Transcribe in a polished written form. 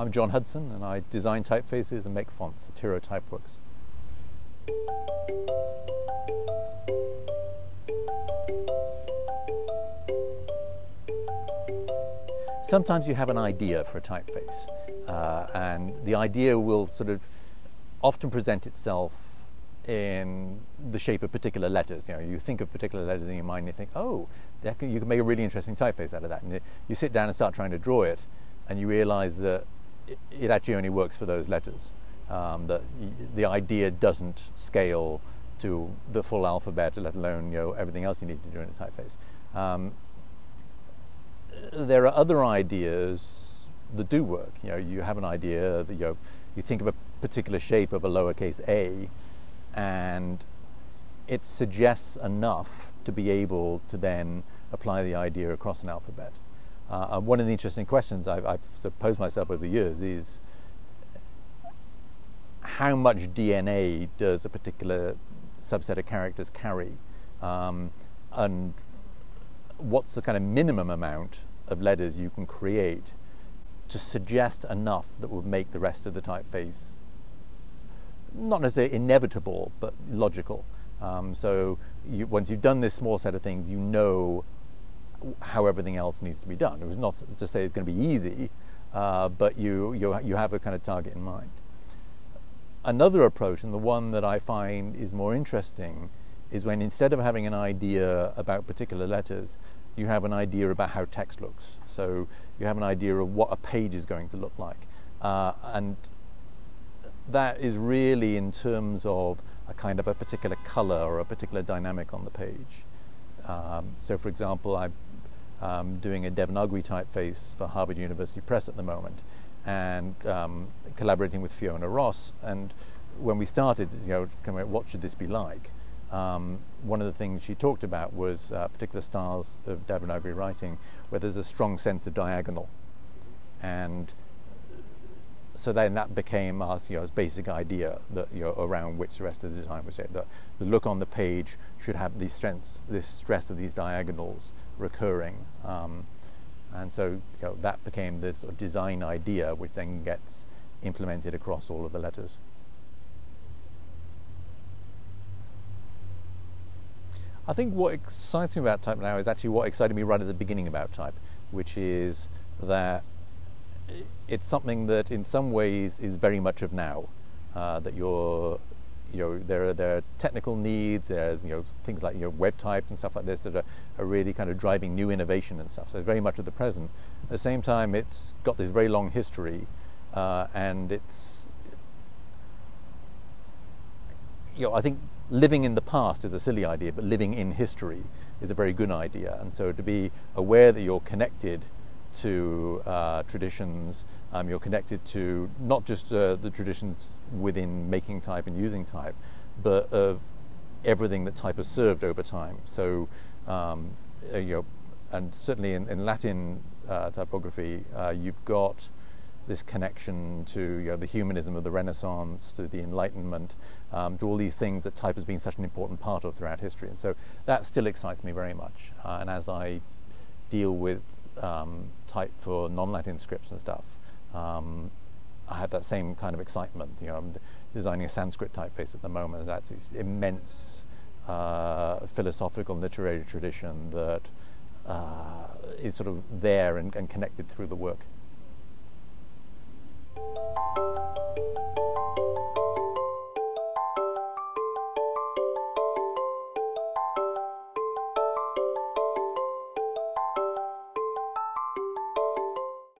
I'm John Hudson, and I design typefaces and make fonts at Tiro Typeworks. Sometimes you have an idea for a typeface, and the idea will sort of often present itself in the shape of particular letters. You know, you think of particular letters in your mind and you think, oh, you can make a really interesting typeface out of that. And you sit down and start trying to draw it, and you realize that it actually only works for those letters. That the idea doesn't scale to the full alphabet, let alone everything else you need to do in a typeface. There are other ideas that do work. You have an idea that you think of a particular shape of a lowercase a, and it suggests enough to be able to then apply the idea across an alphabet. One of the interesting questions I've posed myself over the years is how much DNA does a particular subset of characters carry, and what's the kind of minimum amount of letters you can create to suggest enough that would make the rest of the typeface not necessarily inevitable, but logical. So once you've done this small set of things, you know how everything else needs to be done. It was not to say it's going to be easy, but you have a kind of target in mind. Another approach, and the one that I find is more interesting, is when instead of having an idea about particular letters, you have an idea about how text looks. So you have an idea of what a page is going to look like. And that is really in terms of a kind of a particular color or a particular dynamic on the page. So for example, I'm doing a Devanagari typeface for Harvard University Press at the moment, and collaborating with Fiona Ross. And when we started, what should this be like? One of the things she talked about was particular styles of Devanagari writing where there's a strong sense of diagonal, and so then that became our basic idea that around which the rest of the design was set. That the look on the page should have this stress of these diagonals recurring, and so that became the sort of design idea, which then gets implemented across all of the letters. I think what excites me about type now is actually what excited me right at the beginning about type, which is that it's something that in some ways is very much of now. That there are technical needs, there's things like web type and stuff like this that are really kind of driving new innovation and stuff. So it's very much of the present. At the same time, it's got this very long history, and it's I think living in the past is a silly idea, but living in history is a very good idea. And so to be aware that you're connected to traditions, you're connected to not just the traditions within making type and using type, but of everything that type has served over time. So and certainly in Latin typography, you've got this connection to the humanism of the Renaissance, to the Enlightenment, to all these things that type has been such an important part of throughout history. And so that still excites me very much. And as I deal with type for non-Latin scripts and stuff, I have that same kind of excitement. I'm designing a Sanskrit typeface at the moment. That's this immense philosophical and literary tradition that is sort of there and connected through the work.